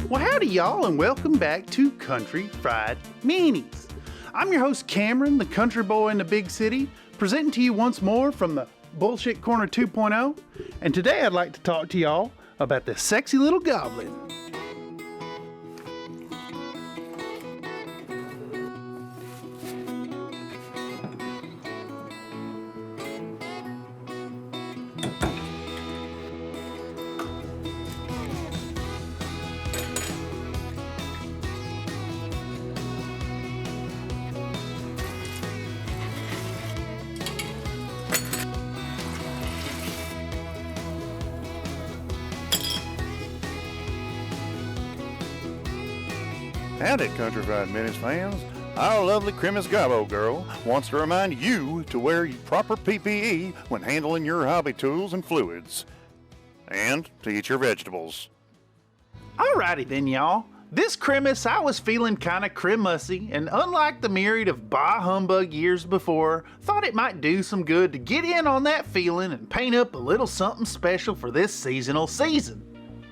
Well, howdy y'all, and welcome back to Country Fried Minis. I'm your host Cameron, the country boy in the big city, presenting to you once more from the Bullshit Corner 2.0, and today I'd like to talk to y'all about this sexy little goblin. Howdy, Country Fried Minis fans. Our lovely Crimbus Gobbo girl wants to remind you to wear proper PPE when handling your hobby tools and fluids, and to eat your vegetables. Alrighty then y'all, this Crimbus I was feeling kinda Crimbussy, and unlike the myriad of bah humbug years before, thought it might do some good to get in on that feeling and paint up a little something special for this seasonal season.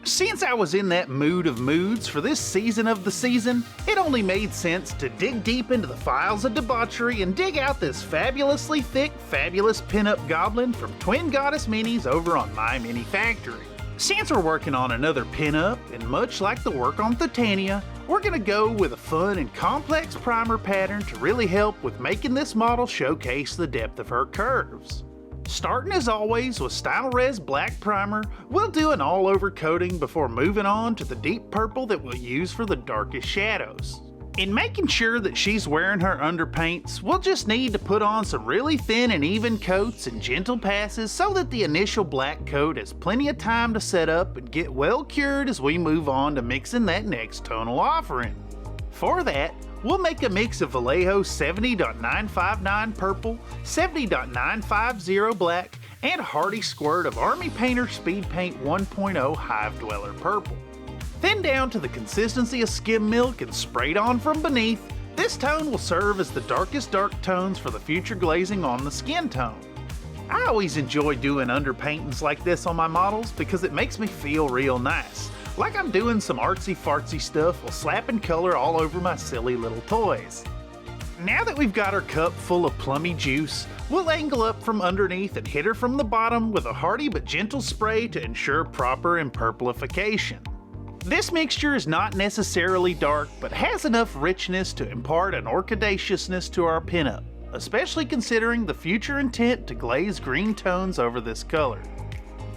Since I was in that mood of moods for this season of the season, it only made sense to dig deep into the files of debauchery and dig out this fabulously thick, fabulous pinup goblin from Twin Goddess Minis over on My Mini Factory. Since we're working on another pinup, and much like the work on Titania, we're gonna go with a fun and complex primer pattern to really help with making this model showcase the depth of her curves. Starting as always with Styrylrez Black Primer, we'll do an all-over coating before moving on to the deep purple that we'll use for the darkest shadows. In making sure that she's wearing her underpaints, we'll just need to put on some really thin and even coats and gentle passes so that the initial black coat has plenty of time to set up and get well cured as we move on to mixing that next tonal offering. For that, we'll make a mix of Vallejo 70.959 purple, 70.950 black, and a hearty squirt of Army Painter Speed Paint 1.0 Hive Dweller purple. Then down to the consistency of skim milk and sprayed on from beneath, this tone will serve as the darkest dark tones for the future glazing on the skin tone. I always enjoy doing underpaintings like this on my models because it makes me feel real nice. Like I'm doing some artsy fartsy stuff while slapping color all over my silly little toys. Now that we've got our cup full of plummy juice, we'll angle up from underneath and hit her from the bottom with a hearty but gentle spray to ensure proper impurplification. This mixture is not necessarily dark, but has enough richness to impart an orchidaciousness to our pinup, especially considering the future intent to glaze green tones over this color.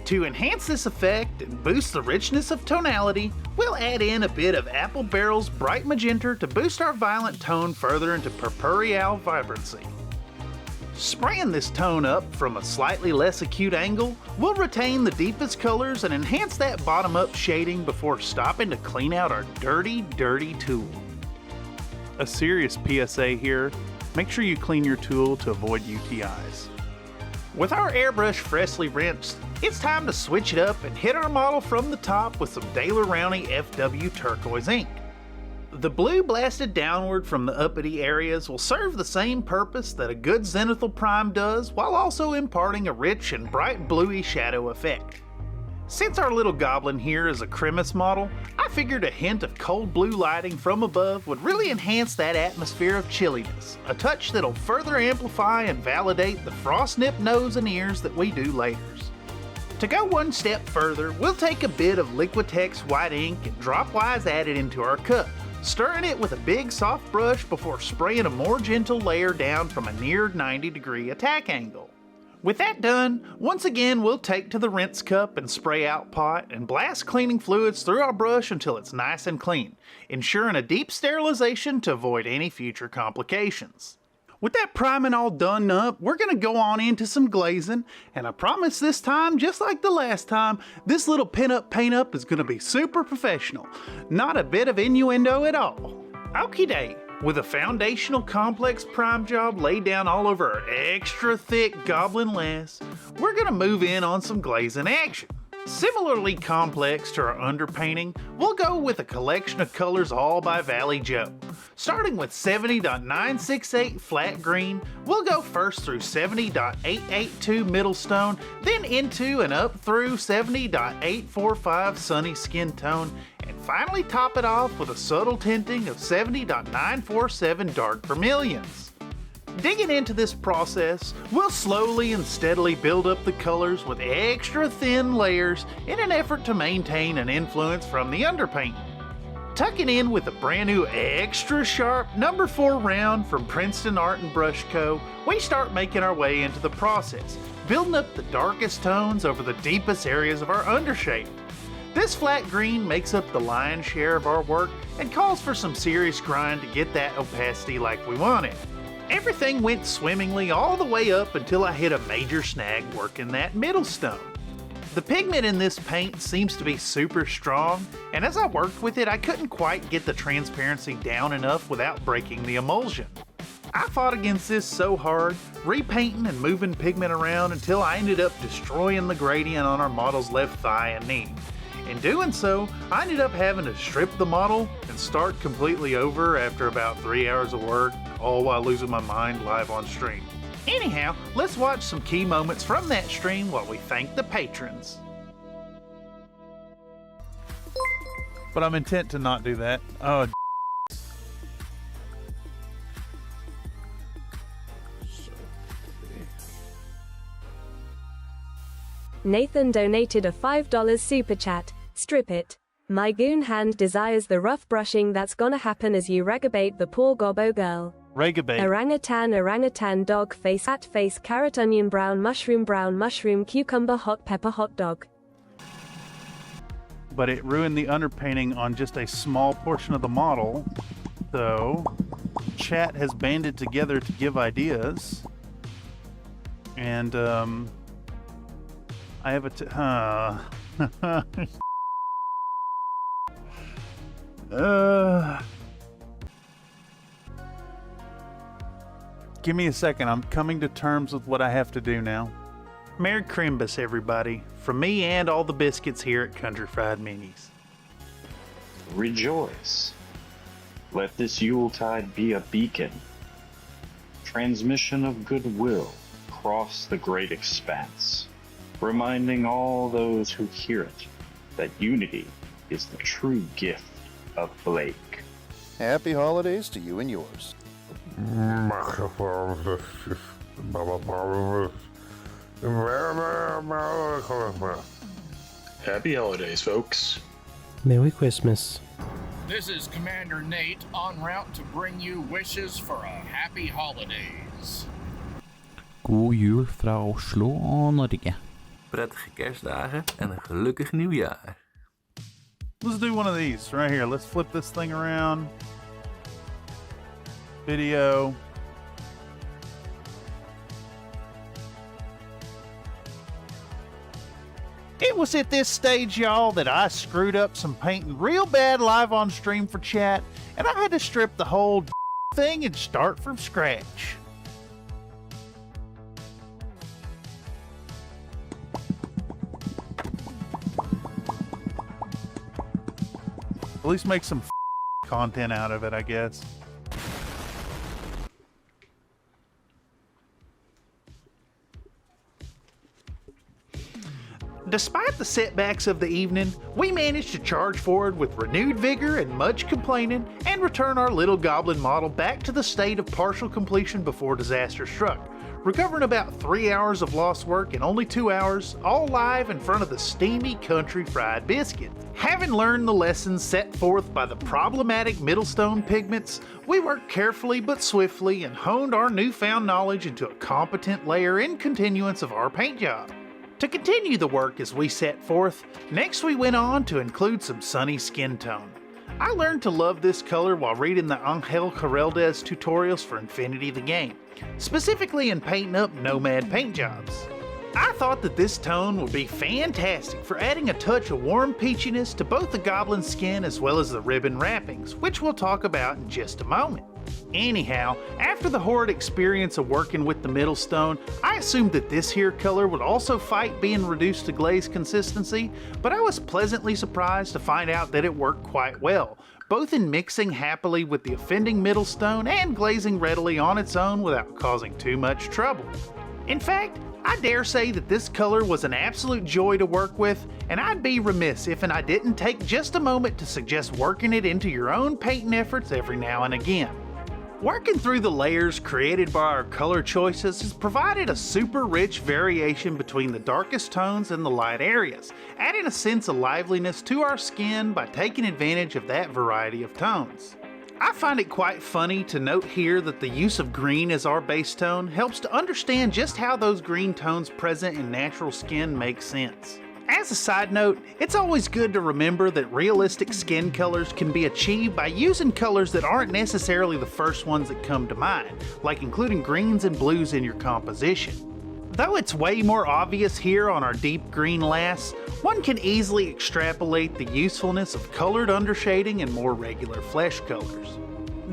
To enhance this effect and boost the richness of tonality, we'll add in a bit of Apple Barrel's Bright Magenta to boost our violent tone further into purpureal vibrancy. Spraying this tone up from a slightly less acute angle, we'll retain the deepest colors and enhance that bottom-up shading before stopping to clean out our dirty, dirty tool. A serious PSA here, make sure you clean your tool to avoid UTIs. With our airbrush freshly rinsed, it's time to switch it up and hit our model from the top with some Daler Rowney FW turquoise ink. The blue blasted downward from the uppity areas will serve the same purpose that a good zenithal prime does, while also imparting a rich and bright bluey shadow effect. Since our little goblin here is a Crimbus model, I figured a hint of cold blue lighting from above would really enhance that atmosphere of chilliness, a touch that'll further amplify and validate the frost nip nose and ears that we do layers. To go one step further, we'll take a bit of Liquitex white ink and dropwise add it into our cup, stirring it with a big soft brush before spraying a more gentle layer down from a near 90-degree attack angle. With that done, once again we'll take to the rinse cup and spray out pot and blast cleaning fluids through our brush until it's nice and clean, ensuring a deep sterilization to avoid any future complications. With that priming all done up, we're going to go on into some glazing, and I promise this time, just like the last time, this little pinup paint up is going to be super professional. Not a bit of innuendo at all. Okie day. With a foundational complex prime job laid down all over our extra thick goblin lass, we're going to move in on some glazing action. Similarly complex to our underpainting, we'll go with a collection of colors all by Valley Joe. Starting with 70.968 flat green, we'll go first through 70.882 middle stone, then into and up through 70.845 sunny skin tone, and finally top it off with a subtle tinting of 70.947 dark vermilions. Digging into this process, we'll slowly and steadily build up the colors with extra thin layers in an effort to maintain an influence from the underpainting. Tucking in with a brand new extra sharp number 4 round from Princeton Art and Brush Co., we start making our way into the process, building up the darkest tones over the deepest areas of our undershape. This flat green makes up the lion's share of our work and calls for some serious grind to get that opacity like we want it. Everything went swimmingly all the way up until I hit a major snag working that middle stone. The pigment in this paint seems to be super strong, and as I worked with it, I couldn't quite get the transparency down enough without breaking the emulsion. I fought against this so hard, repainting and moving pigment around until I ended up destroying the gradient on our model's left thigh and knee. In doing so, I ended up having to strip the model and start completely over after about 3 hours of work, all while losing my mind live on stream. Anyhow, let's watch some key moments from that stream while we thank the patrons. But I'm intent to not do that. Oh, Nathan donated a $5 super chat. Strip it. My goon hand desires the rough brushing that's gonna happen as you regabate the poor gobbo girl. Regabate. Orangutan, dog face, hat face, carrot, onion, brown mushroom, cucumber, hot pepper, hot dog. But it ruined the underpainting on just a small portion of the model, so chat has banded together to give ideas, and I have give me a second, I'm coming to terms with what I have to do now. Merry Crimbus, everybody, from me and all the biscuits here at Country Fried Minis. Rejoice. Let this Yuletide be a beacon. Transmission of goodwill across the great expanse, reminding all those who hear it that unity is the true gift of Blake. Happy holidays to you and yours. Happy holidays, folks. Merry Christmas. This is Commander Nate en route to bring you wishes for a happy holidays. God jul fra Oslo og Norge. Prettige kerstdagen en een gelukkig nieuwjaar. Let's do one of these right here. Let's flip this thing around. Video. It was at this stage, y'all, that I screwed up some painting real bad live on stream for chat, and I had to strip the whole thing and start from scratch. At least make some content out of it, I guess. Despite the setbacks of the evening, we managed to charge forward with renewed vigor and much complaining and return our little goblin model back to the state of partial completion before disaster struck, recovering about 3 hours of lost work in only 2 hours, all live in front of the steamy Country Fried Biscuit. Having learned the lessons set forth by the problematic Middlestone pigments, we worked carefully but swiftly and honed our newfound knowledge into a competent layer in continuance of our paint job. To continue the work as we set forth, next we went on to include some sunny skin tone. I learned to love this color while reading the Angel Carreldez tutorials for Infinity the Game, specifically in painting up nomad paint jobs. I thought that this tone would be fantastic for adding a touch of warm peachiness to both the goblin skin as well as the ribbon wrappings, which we'll talk about in just a moment. Anyhow, after the horrid experience of working with the Middlestone, I assumed that this here color would also fight being reduced to glaze consistency, but I was pleasantly surprised to find out that it worked quite well, both in mixing happily with the offending middle stone and glazing readily on its own without causing too much trouble. In fact, I dare say that this color was an absolute joy to work with, and I'd be remiss if I didn't take just a moment to suggest working it into your own painting efforts every now and again. Working through the layers created by our color choices has provided a super rich variation between the darkest tones and the light areas, adding a sense of liveliness to our skin by taking advantage of that variety of tones. I find it quite funny to note here that the use of green as our base tone helps to understand just how those green tones present in natural skin make sense. As a side note, it's always good to remember that realistic skin colors can be achieved by using colors that aren't necessarily the first ones that come to mind, like including greens and blues in your composition. Though it's way more obvious here on our deep green lass, one can easily extrapolate the usefulness of colored undershading and more regular flesh colors.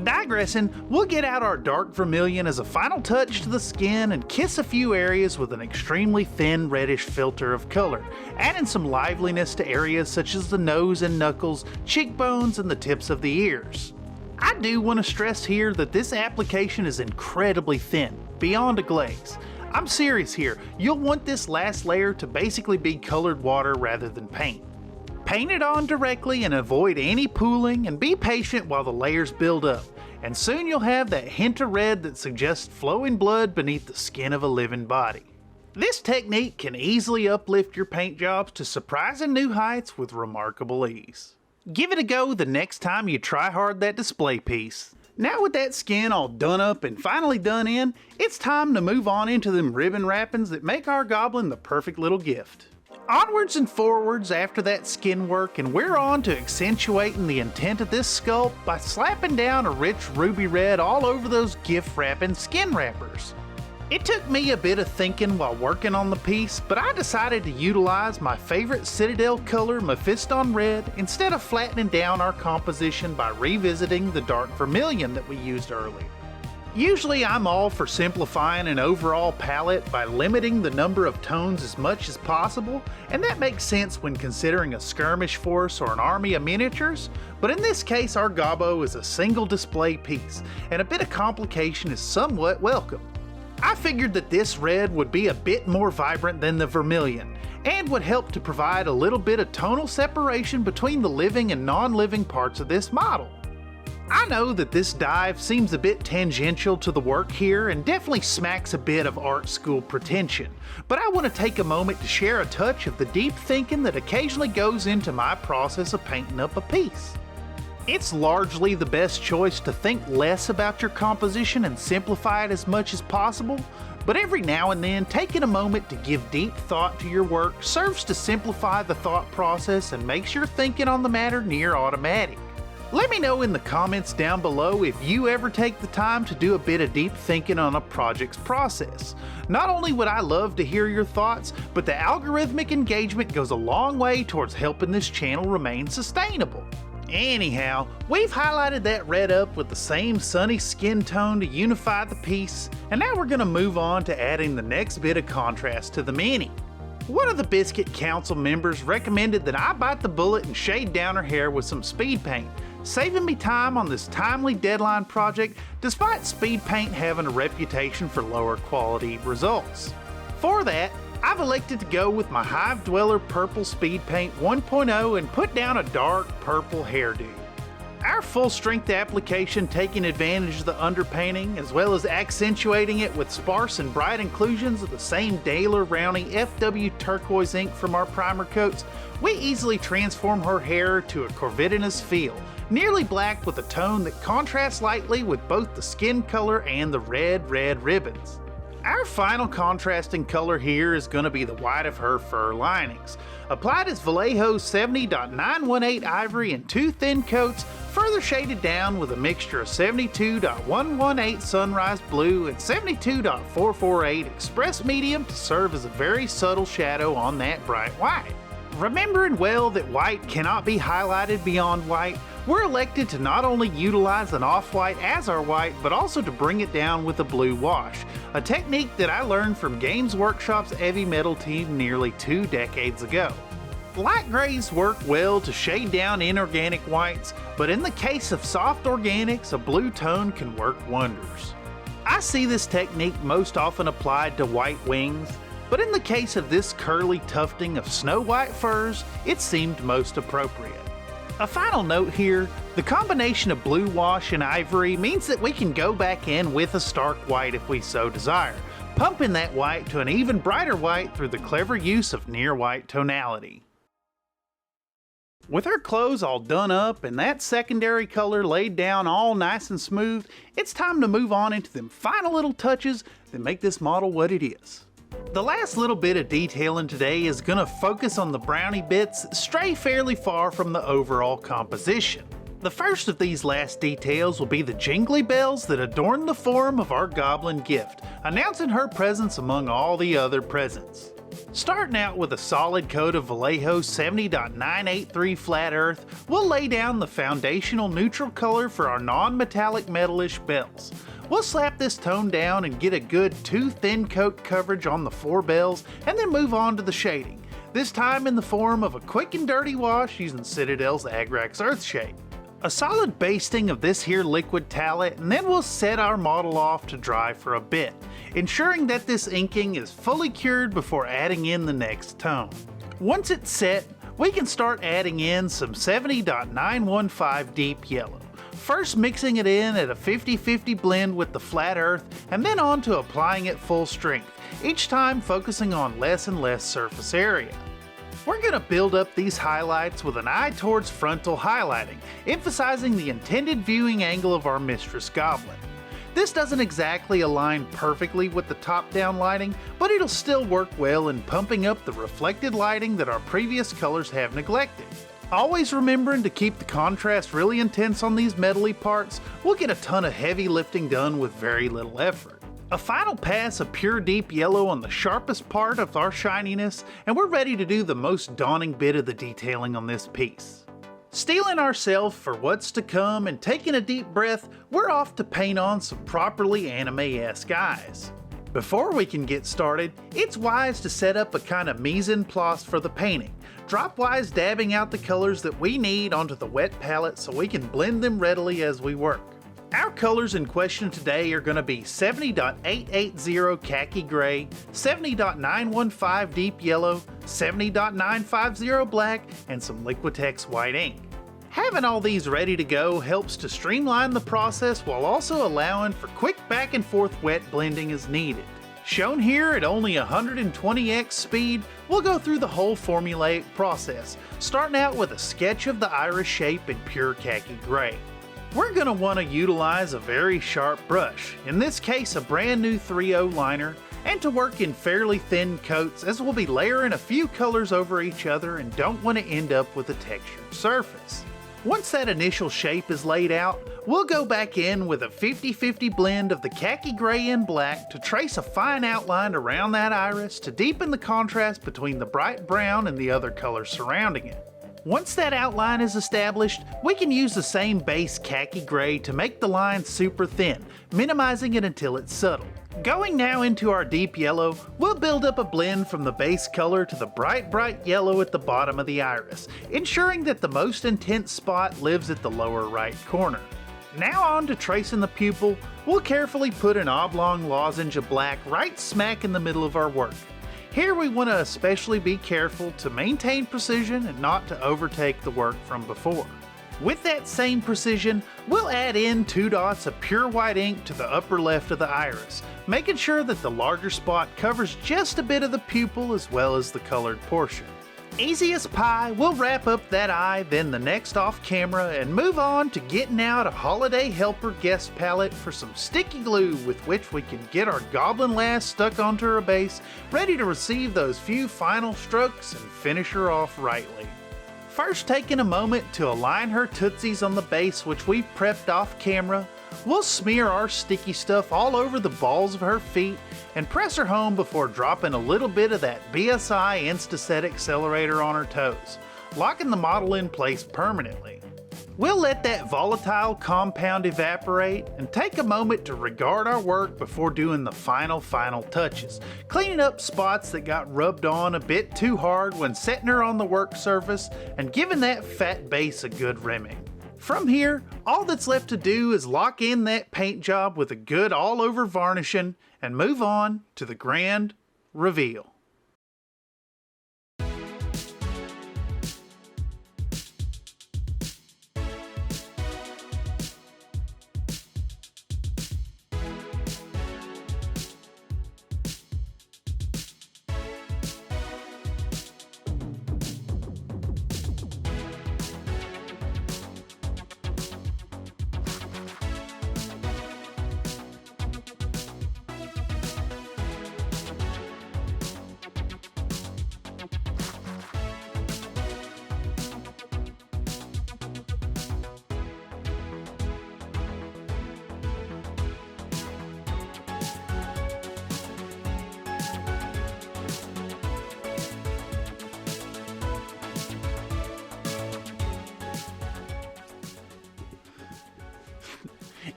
Digressing, we'll get out our dark vermilion as a final touch to the skin and kiss a few areas with an extremely thin reddish filter of color, adding some liveliness to areas such as the nose and knuckles, cheekbones, and the tips of the ears. I do want to stress here that this application is incredibly thin, beyond a glaze. I'm serious here, you'll want this last layer to basically be colored water rather than paint. Paint it on directly and avoid any pooling, and be patient while the layers build up, and soon you'll have that hint of red that suggests flowing blood beneath the skin of a living body. This technique can easily uplift your paint jobs to surprising new heights with remarkable ease. Give it a go the next time you try hard that display piece. Now with that skin all done up and finally done in, it's time to move on into them ribbon wrappings that make our goblin the perfect little gift. Onwards and forwards after that skin work, and we're on to accentuating the intent of this sculpt by slapping down a rich ruby red all over those gift wrapping skin wrappers. It took me a bit of thinking while working on the piece, but I decided to utilize my favorite Citadel color Mephiston Red instead of flattening down our composition by revisiting the dark vermilion that we used earlier. Usually I'm all for simplifying an overall palette by limiting the number of tones as much as possible, and that makes sense when considering a skirmish force or an army of miniatures, but in this case our gobbo is a single display piece, and a bit of complication is somewhat welcome. I figured that this red would be a bit more vibrant than the vermilion, and would help to provide a little bit of tonal separation between the living and non-living parts of this model. I know that this dive seems a bit tangential to the work here and definitely smacks a bit of art school pretension, but I want to take a moment to share a touch of the deep thinking that occasionally goes into my process of painting up a piece. It's largely the best choice to think less about your composition and simplify it as much as possible, but every now and then taking a moment to give deep thought to your work serves to simplify the thought process and makes your thinking on the matter near automatic. Let me know in the comments down below if you ever take the time to do a bit of deep thinking on a project's process. Not only would I love to hear your thoughts, but the algorithmic engagement goes a long way towards helping this channel remain sustainable. Anyhow, we've highlighted that red up with the same sunny skin tone to unify the piece, and now we're going to move on to adding the next bit of contrast to the mini. One of the Biscuit Council members recommended that I bite the bullet and shade down her hair with some speed paint, saving me time on this timely deadline project despite speed paint having a reputation for lower quality results. For that, I've elected to go with my Hive Dweller Purple Speed Paint 1.0 and put down a dark purple hairdo. Our full strength application taking advantage of the underpainting as well as accentuating it with sparse and bright inclusions of the same Daler Rowney FW turquoise ink from our primer coats, we easily transform her hair to a corvidinous feel, nearly black with a tone that contrasts lightly with both the skin color and the red ribbons. Our final contrasting color here is going to be the white of her fur linings. Applied as Vallejo 70.918 ivory in two thin coats, further shaded down with a mixture of 72.118 sunrise blue and 72.448 express medium to serve as a very subtle shadow on that bright white. Remembering well that white cannot be highlighted beyond white, we're elected to not only utilize an off-white as our white, but also to bring it down with a blue wash, a technique that I learned from Games Workshop's heavy metal team nearly 2 decades ago. Light grays work well to shade down inorganic whites, but in the case of soft organics, a blue tone can work wonders. I see this technique most often applied to white wings, but in the case of this curly tufting of snow white furs, it seemed most appropriate. A final note here, the combination of blue wash and ivory means that we can go back in with a stark white if we so desire, pumping that white to an even brighter white through the clever use of near white tonality. With her clothes all done up and that secondary color laid down all nice and smooth, it's time to move on into them final little touches that make this model what it is. The last little bit of detailing today is going to focus on the brownie bits that stray fairly far from the overall composition. The first of these last details will be the jingly bells that adorn the form of our goblin gift, announcing her presence among all the other presents. Starting out with a solid coat of Vallejo 70.983 flat earth, we'll lay down the foundational neutral color for our non-metallic metalish bells. We'll slap this tone down and get a good 2 thin coat coverage on the 4 bells and then move on to the shading, this time in the form of a quick and dirty wash using Citadel's Agrax Earthshade. A solid basting of this here liquid talent, and then we'll set our model off to dry for a bit, ensuring that this inking is fully cured before adding in the next tone. Once it's set, we can start adding in some 70.915 deep yellow. First mixing it in at a 50-50 blend with the flat earth, and then on to applying it full strength, each time focusing on less and less surface area. We're going to build up these highlights with an eye towards frontal highlighting, emphasizing the intended viewing angle of our Mistress Goblin. This doesn't exactly align perfectly with the top-down lighting, but it'll still work well in pumping up the reflected lighting that our previous colors have neglected. Always remembering to keep the contrast really intense on these metally parts, we'll get a ton of heavy lifting done with very little effort. A final pass of pure deep yellow on the sharpest part of our shininess, and we're ready to do the most daunting bit of the detailing on this piece. Steeling ourselves for what's to come and taking a deep breath, we're off to paint on some properly anime-esque eyes. Before we can get started, it's wise to set up a kind of mise en place for the painting, drop-wise dabbing out the colors that we need onto the wet palette so we can blend them readily as we work. Our colors in question today are going to be 70.880 khaki gray, 70.915 deep yellow, 70.950 black, and some Liquitex white ink. Having all these ready to go helps to streamline the process while also allowing for quick back and forth wet blending as needed. Shown here at only 120x speed, we'll go through the whole formulaic process, starting out with a sketch of the iris shape in pure khaki gray. We're going to want to utilize a very sharp brush, in this case a brand new 3.0 liner, and to work in fairly thin coats as we'll be layering a few colors over each other and don't want to end up with a textured surface. Once that initial shape is laid out, we'll go back in with a 50-50 blend of the khaki gray and black to trace a fine outline around that iris to deepen the contrast between the bright brown and the other colors surrounding it. Once that outline is established, we can use the same base khaki gray to make the line super thin, minimizing it until it's subtle. Going now into our deep yellow, we'll build up a blend from the base color to the bright yellow at the bottom of the iris, ensuring that the most intense spot lives at the lower right corner. Now on to tracing the pupil, we'll carefully put an oblong lozenge of black right smack in the middle of our work. Here we want to especially be careful to maintain precision and not to overtake the work from before. With that same precision, we'll add in 2 dots of pure white ink to the upper left of the iris, making sure that the larger spot covers just a bit of the pupil as well as the colored portion. Easy as pie, we'll wrap up that eye, then the next off camera, and move on to getting out a Holiday Helper guest palette for some sticky glue with which we can get our goblin lass stuck onto her base, ready to receive those few final strokes and finish her off rightly. First, taking a moment to align her tootsies on the base which we've prepped off camera, we'll smear our sticky stuff all over the balls of her feet and press her home before dropping a little bit of that BSI Instaset accelerator on her toes, locking the model in place permanently. We'll let that volatile compound evaporate and take a moment to regard our work before doing the final touches, cleaning up spots that got rubbed on a bit too hard when setting her on the work surface and giving that fat base a good rimming. From here, all that's left to do is lock in that paint job with a good all-over varnishing and move on to the grand reveal.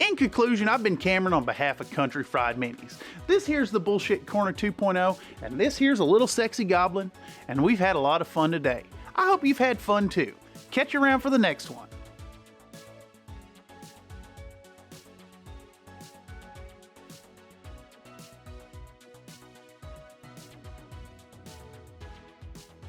In conclusion, I've been Cameron on behalf of Country Fried Minis. This here's the Bullshit Corner 2.0, and this here's a little sexy goblin, and we've had a lot of fun today. I hope you've had fun too. Catch you around for the next one.